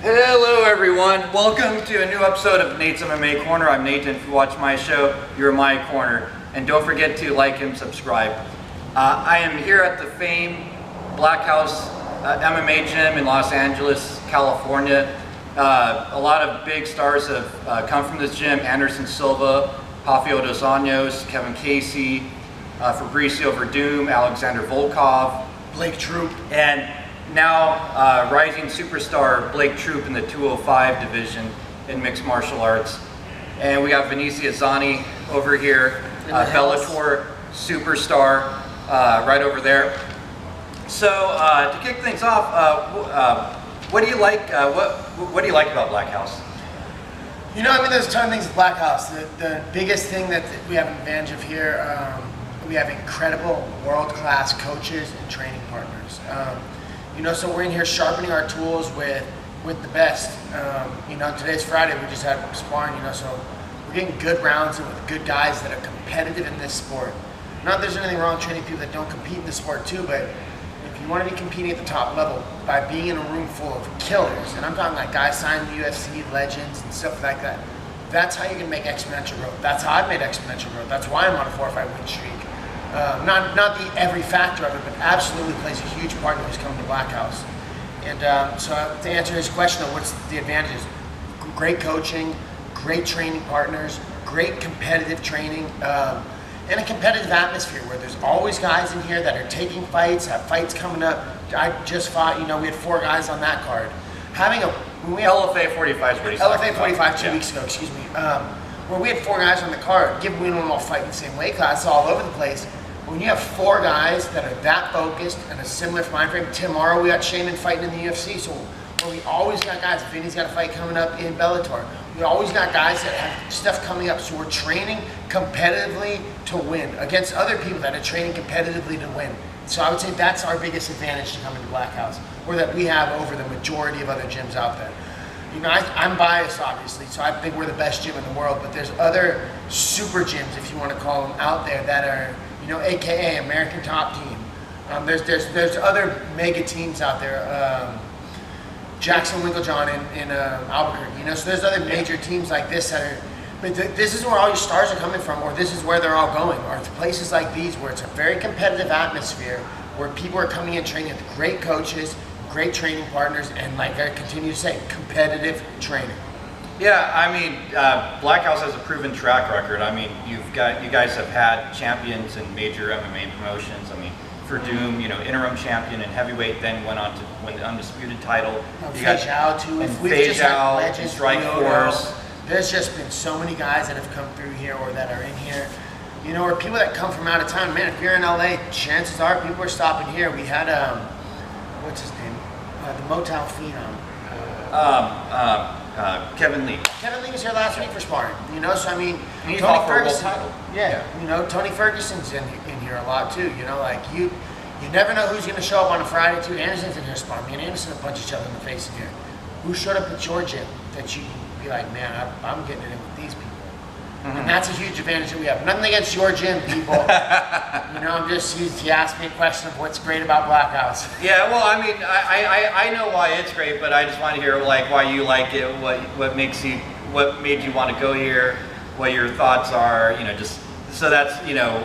Hello everyone, welcome to a new episode of Nate's MMA Corner. I'm Nate, and if you watch my show, you're my corner. And don't forget to like and subscribe. I am here at the famed Blackhouse MMA gym in Los Angeles, California. A lot of big stars have come from this gym. Anderson Silva, Rafael dos Anjos, Kevin Casey, Fabricio Verdum, Alexander Volkov, Blake Troop, and now rising superstar Blake Troop in the 205 division in mixed martial arts. And we got Vinicia Zani over here, Bellator superstar right over there. So to kick things off, what do you like? What do you like about Blackhouse? You know, I mean, there's a ton of things at Blackhouse. The biggest thing that we have an advantage of here, we have incredible world-class coaches and training partners. You know, so we're in here sharpening our tools with the best. You know, today's Friday, we just had sparring, you know, so we're getting good rounds and with good guys that are competitive in this sport. Not that there's anything wrong with training people that don't compete in the sport too, but if you want to be competing at the top level by being in a room full of killers, and I'm talking like guys signed to UFC, legends, and stuff like that, that's how you can make exponential growth. That's how I've made exponential growth. That's why I'm on a 4-5 win streak. Not the every factor of it, but absolutely plays a huge part in who's coming to Blackhouse. And so to answer his question of what's the advantages, great coaching, great training partners, great competitive training, and a competitive atmosphere where there's always guys in here that are taking fights, have fights coming up. I just fought, you know, we had 4 guys on that card. Having LFA 45 is what he's LFA 45 2 weeks ago, excuse me. Where we had 4 guys on the card, given we don't all fight in the same weight class, all over the place. When you have 4 guys that are that focused and a similar mind frame, tomorrow we got Shaman fighting in the UFC, so we always got guys. Vinny's got a fight coming up in Bellator. We always got guys that have stuff coming up, so we're training competitively to win against other people that are training competitively to win. So I would say that's our biggest advantage to coming to Blackhouse, or that we have over the majority of other gyms out there. You know, I'm biased, obviously, so I think we're the best gym in the world, but there's other super gyms, if you want to call them, out there that are, you know, AKA American Top Team. There's other mega teams out there. Jackson Winklejohn in Albuquerque. You know, so there's other major teams like this that are. But this is where all your stars are coming from, or this is where they're all going. Or places like these where it's a very competitive atmosphere, where people are coming in training with great coaches, great training partners, and like I continue to say, competitive training. Yeah, I mean, Blackhouse has a proven track record. I mean, you guys have had champions in major MMA promotions. I mean, Verdum, you know, interim champion in heavyweight, then went on to win the undisputed title. Feijiao too. And Feijiao and Strikeforce. There's just been so many guys that have come through here or that are in here. You know, or people that come from out of town. Man, if you're in LA, chances are people are stopping here. We had what's his name? The Motown Phenom. Kevin Lee. Kevin Lee was here last week for sparring. You know, so I mean, Tony Ferguson. Title. Yeah, you know, Tony Ferguson's in here a lot too. You know, like you never know who's going to show up on a Friday too. Anderson's in here sparring. Me and Anderson have punched each other in the face in here. Who showed up at your gym that you can be like, man, I'm getting it in with these people. And that's a huge advantage that we have. Nothing against your gym, people. You know, he asked me a question of what's great about Blackhouse. Yeah, well, I mean, I know why it's great, but I just want to hear like why you like it, what made you want to go here, what your thoughts are, you know, just so that's, you know,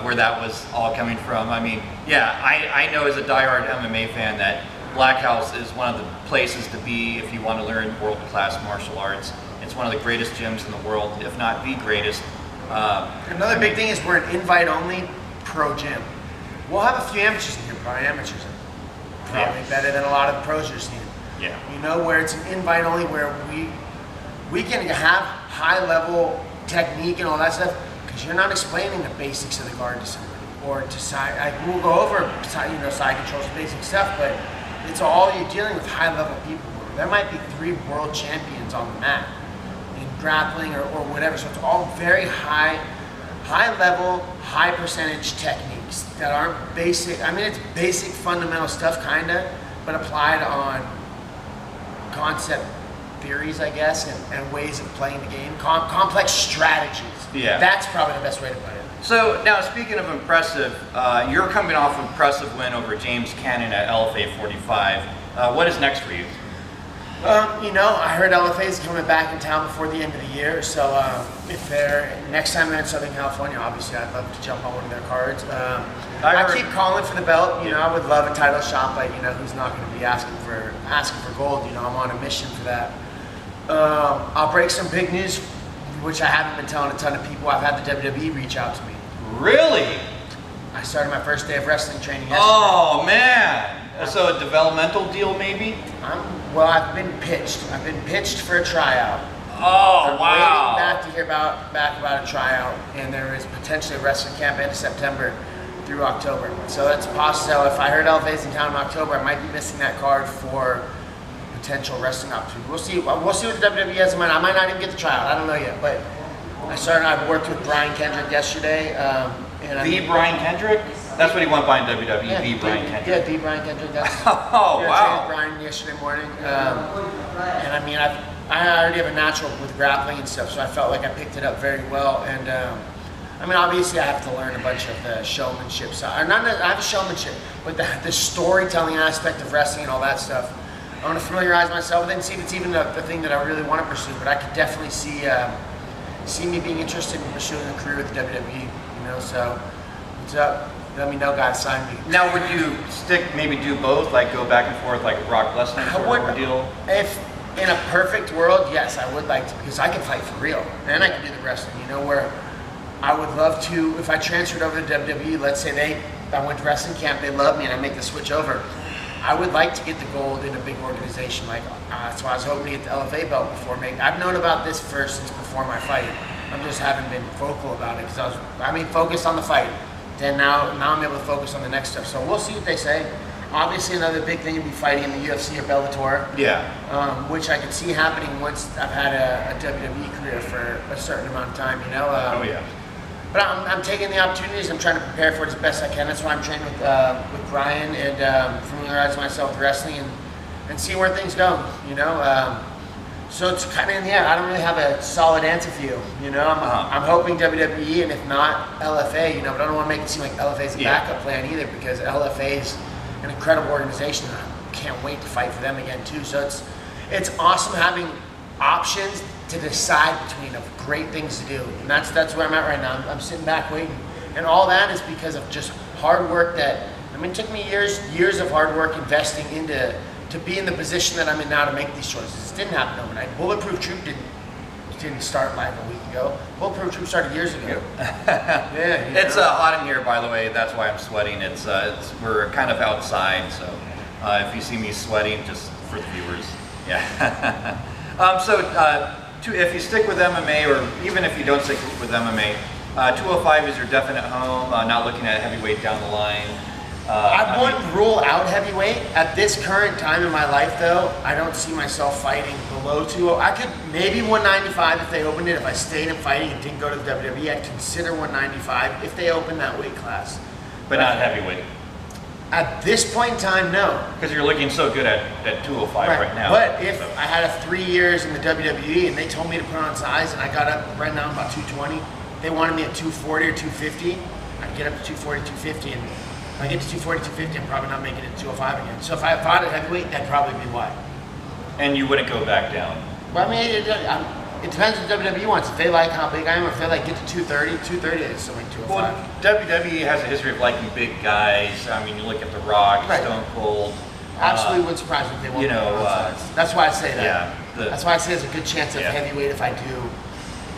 where that was all coming from. I mean, yeah, I know as a diehard MMA fan that Blackhouse is one of the places to be if you want to learn world-class martial arts. It's one of the greatest gyms in the world, if not the greatest. Another big thing is we're an invite-only pro gym. We'll have a few amateurs in here, probably amateurs are probably better than a lot of the pros you're seeing. Yeah. You know, where it's an invite-only, where we can have high-level technique and all that stuff, because you're not explaining the basics of the guard to somebody, or to side. We'll go over, you know, side controls, basic stuff, but it's all you're dealing with high-level people. There might be 3 world champions on the mat in grappling or whatever. So it's all very high level, high percentage techniques that aren't basic. I mean, it's basic fundamental stuff kinda, but applied on concept theories, I guess, and ways of playing the game. Complex strategies. Yeah. That's probably the best way to put it. So now, speaking of impressive, you're coming off an impressive win over James Cannon at LFA 45. What is next for you? You know, I heard LFA is coming back in town before the end of the year, so if they're next time they're in Southern California, obviously I'd love to jump on one of their cards. I keep calling for the belt. You know, I would love a title shot, but you know, who's not going to be asking for gold? You know, I'm on a mission for that. I'll break some big news, which I haven't been telling a ton of people. I've had the WWE reach out to me. Really? I started my first day of wrestling training yesterday. Oh man! So a developmental deal, maybe? Well, I've been pitched. I've been pitched for a tryout. Oh, I'm wow! waiting back to hear back about a tryout, and there is potentially a wrestling camp end of September through October. So that's possible. If I heard LFA's in town in October, I might be missing that card for potential wrestling opportunity. We'll see. We'll see what the WWE has in mind. I might not even get the tryout. I don't know yet, but I worked with Brian Kendrick yesterday. Brian Kendrick? That's what he went by in WWE. Yeah, Brian Kendrick. Yeah, the Brian Kendrick. That's, oh, yeah, wow! I trained Brian yesterday morning, and I mean, I already have a natural with grappling and stuff, so I felt like I picked it up very well. And I mean, obviously, I have to learn a bunch of the showmanship side. Or not, I have showmanship, but the storytelling aspect of wrestling and all that stuff. I want to familiarize myself with it and see if it's even the thing that I really want to pursue. But I could definitely see me being interested in pursuing a career with the WWE. You know, so what's up? Let me know, guys. Sign me. Now, would you maybe do both, like go back and forth, like a Brock Lesnar sort of deal? If in a perfect world, yes, I would like to, because I can fight for real, and I can do the wrestling. You know, where I would love to, if I transferred over to WWE, let's say I went to wrestling camp, they love me, and I make the switch over. I would like to get the gold in a big organization. Like that's why I was hoping to get the LFA belt before making. I've known about this since before my fight. I just haven't been vocal about it because focused on the fight. Then now I'm able to focus on the next stuff. So we'll see what they say. Obviously, another big thing would be fighting in the UFC or Bellator. Yeah. Which I could see happening once I've had a WWE career for a certain amount of time. You know. Oh yeah. But I'm taking the opportunities. I'm trying to prepare for it as best I can. That's why I'm training with Brian and familiarize myself with wrestling and see where things go. You know. So it's kind of in the air. I don't really have a solid answer for you. You know, I'm hoping WWE, and if not LFA. You know, but I don't want to make it seem like LFA is a backup plan either, because LFA is an incredible organization. And I can't wait to fight for them again too. So it's awesome having options to decide between of great things to do, and that's where I'm at right now. I'm sitting back waiting, and all that is because of just hard work. That it took me years of hard work investing into to be in the position that I'm in now to make these choices. It didn't happen overnight. Bulletproof Troop didn't start like a week ago. Bulletproof Troop started years ago. Yeah, it's hot in here, by the way. That's why I'm sweating. We're kind of outside, so if you see me sweating, just for the viewers, yeah. If you stick with MMA, or even if you don't stick with MMA, 205 is your definite home. Not looking at heavyweight down the line. I wouldn't rule out heavyweight. At this current time in my life, though, I don't see myself fighting below 205. I could maybe 195 if they opened it. If I stayed in fighting and didn't go to the WWE, I'd consider 195 if they opened that weight class. But not heavyweight. At this point in time, no. Because you're looking so good at 205 right now. But if I had 3 years in the WWE and they told me to put on size and I got up, right now I'm about 220, they wanted me at 240 or 250, I'd get up to 240, 250, and if I get to 240, 250, I'm probably not making it to 205 again. So if I fought at heavyweight, that'd probably be why. And you wouldn't go back down? Well, it depends what WWE wants. If they like how big I am, or if they like get to 230 is still like 205. Well, WWE has a history of liking big guys. You look at The Rock, Stone Cold. Absolutely wouldn't surprise me if they want size. That's why I say that. Yeah. That's why I say there's a good chance of heavyweight if I do.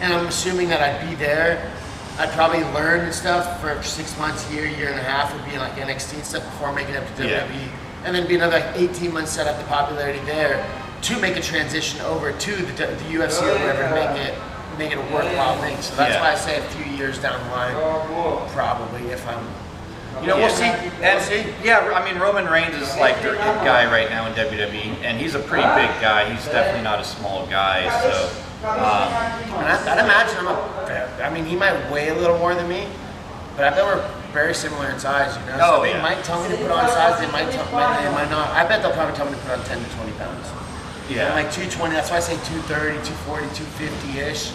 And I'm assuming that I'd be there. I'd probably learn and stuff for 6 months, year and a half, would be like NXT and stuff before making it up to WWE. And then be another 18 months set up the popularity there to make a transition over to the UFC or whatever to make it a worthwhile thing. So that's why I say a few years down the line, probably, if I'm, we'll see. We'll see. Yeah, Roman Reigns is like their hit guy right now in WWE, and he's a pretty big guy. He's definitely not a small guy, so. And I'd imagine he might weigh a little more than me, but I bet we're very similar in size, So they might tell me to put on size, they might not. I bet they'll probably tell me to put on 10 to 20 pounds. Yeah. I'm like 220, that's why I say 230, 240, 250-ish.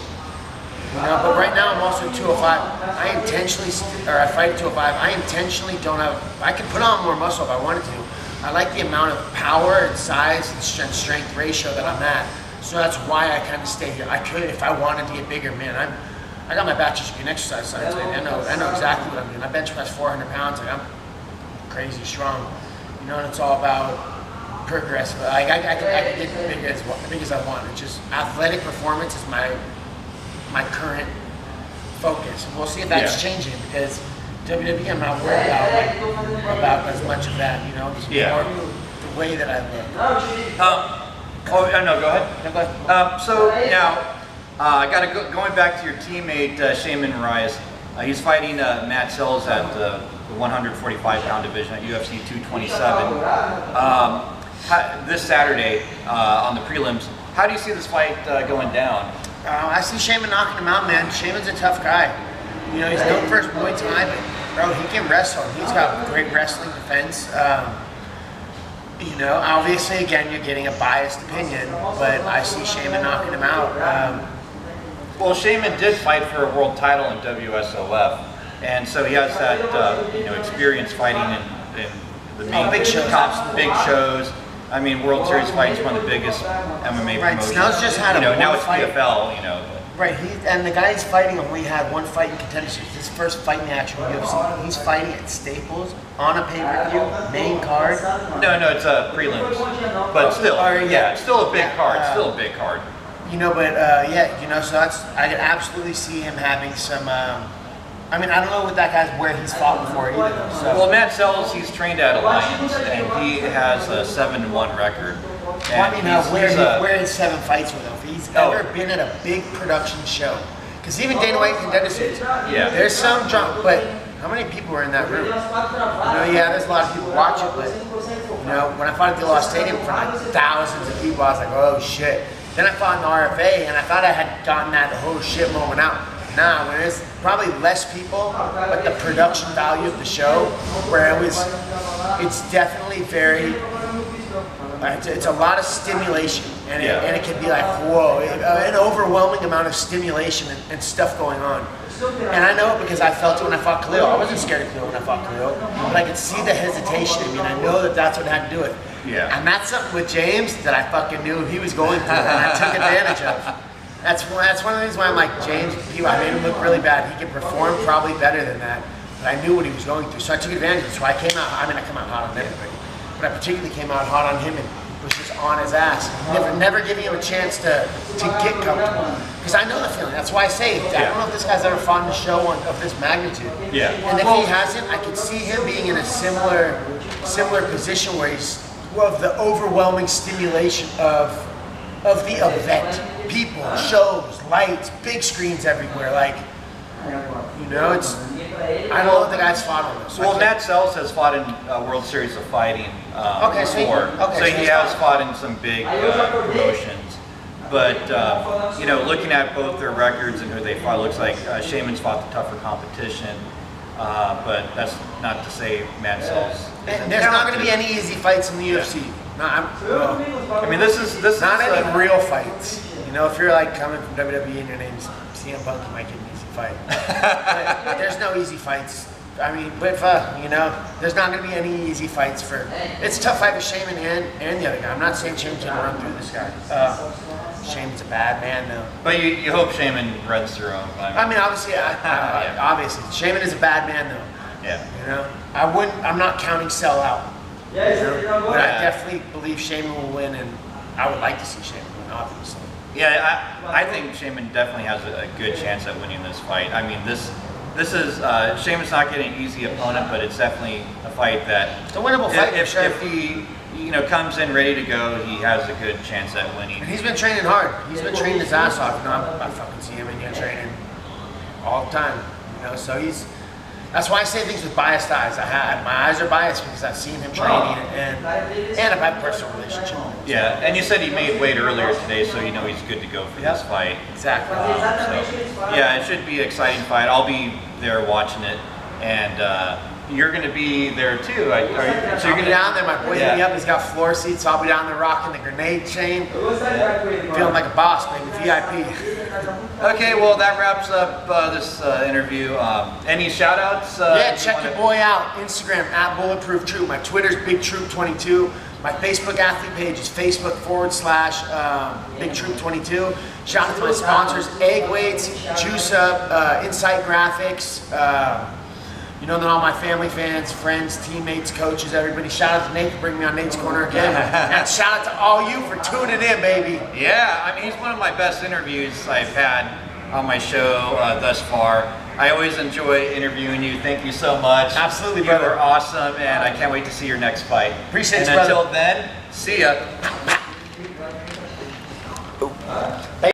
You know, but right now I'm also at 205. I fight at 205. I intentionally don't have. I can put on more muscle if I wanted to. I like the amount of power and size and strength ratio that I'm at. So that's why I kind of stay here. I could, if I wanted to get bigger, man. I got my bachelor's degree in exercise science. I know exactly what I'm doing. I bench press 400 pounds. Like, I'm crazy strong. You know, and it's all about progressive. Like I can get big as I want. It's just athletic performance is my current focus. And we'll see if that's changing, because WWE I'm not worried about as much of that. You know, it's more the way that I look. No, go ahead. No, go ahead. So now, I got to going back to your teammate Shaman Rise. He's fighting Matt Sells at the 145-pound division at UFC 227 this Saturday on the prelims. How do you see this fight going down? I see Shaman knocking him out, man. Shaman's a tough guy. You know, he's known for his Muay Thai, but bro, he can wrestle. He's got great wrestling defense. You know, obviously, again, you're getting a biased opinion, but I see Shaman knocking him out. Well, Shaman did fight for a world title in WSOF, and so he has that experience fighting in the main big shows. big shows. I mean, World Series fights one of the biggest MMA promotions. Snell's just had now it's fight. PFL, Right, and the guy he's fighting only had one fight in Contender Series. His first fight in the actual UFC. He's fighting at Staples on a pay-per-view, main card. No, it's a prelims, but still, it's still a big card. Still a big card. You know, but so I could absolutely see him having some. I mean, I don't know what that guy's where he's fought before either. So. Well, Matt Sells, he's trained at Alliance, and he has a 7-1 record. Well, I mean, where his 7 fights with him? If he's ever been at a big production show, because even Dana White Contender Series, there's some drunk, but how many people were in that room? You know, there's a lot of people watching, but you know, when I fought at the Lost Stadium for like thousands of people, I was like, oh shit. Then I fought in the RFA, and I thought I had gotten that whole shit moment out. Nah, when there's probably less people, but the production value of the show, where it's definitely very, it's a lot of stimulation, and it can be like, whoa, an overwhelming amount of stimulation and stuff going on. And I know it because I felt it when I fought Khalil. I wasn't scared of Khalil when I fought Khalil, but I could see the hesitation in me, and I know that that's what it had to do with. Yeah. And that's something with James that I fucking knew he was going through, and I took advantage of. That's one of the reasons why I'm like, James, I made him look really bad. He could perform probably better than that, but I knew what he was going through, so I took advantage of it. So I come out hot on everybody, but I particularly came out hot on him and was just on his ass, never giving him a chance to get comfortable. Because I know the feeling. That's why I say, I don't know if this guy's ever fought in a show of this magnitude. Yeah. And if he hasn't, I could see him being in a similar position where he's of the overwhelming stimulation of the event. People, shows, lights, big screens everywhere. Like, you know, I don't know if the guy's fought on this. Well, Matt Sells has fought in World Series of Fighting before. So he has fought in some big promotions. But, looking at both their records and who they fought, it looks like Shaman's fought the tougher competition. But that's not to say Matt Sells. There's not going to be any easy fights in the UFC. No, I mean, this is not any real fights. You know, if you're like coming from WWE and your name's CM Punk, you might get an easy fight. But there's no easy fights. I mean, but there's not going to be any easy fights for. It's a tough fight with Shaman and the other guy. I'm not saying Shaman's going to run through this guy. Shaman's a bad man, though. But you hope Shaman runs through him. I mean, obviously, obviously, Shaman is a bad man, though. Yeah. You know, I'm not counting Sell out. You know? But I definitely believe Shaman will win, and I would like to see Shaman win, obviously. Yeah, I think Shaman definitely has a good chance at winning this fight. I mean, this is Shaman's not getting an easy opponent, but it's definitely a fight that it's a winnable fight. If he comes in ready to go, he has a good chance at winning. And he's been training hard. He's been training his ass off. You know, I fucking see him in here training all the time. You know, so that's why I say things with biased eyes. My eyes are biased because I've seen him training and I've had a personal relationship with him. Yeah, and you said he made weight earlier today, so you know he's good to go for this fight. Exactly. It should be an exciting fight. I'll be there watching it, and you're going to be there too. So you're going to be down there. My boy hit me up. He's got floor seats. So I'll be down there rocking the grenade chain, feeling like a boss, baby. VIP. Okay, well that wraps up this interview. Any shout outs? Yeah, check your boy out. Instagram at Bulletproof Troop. My Twitter's BigTroop22. My Facebook athlete page is Facebook.com/BigTroop22. Shout out to my sponsors, Egg Weights, Juice Up, Insight Graphics. You know, then all my family, fans, friends, teammates, coaches, everybody. Shout out to Nate for bringing me on Nate's Corner again. And shout out to all you for tuning in, baby. Yeah, I mean, he's one of my best interviews I've had on my show thus far. I always enjoy interviewing you. Thank you so much. Absolutely, you brother. are awesome, and I can't wait to see your next fight. Appreciate it, and brother. until then, see ya.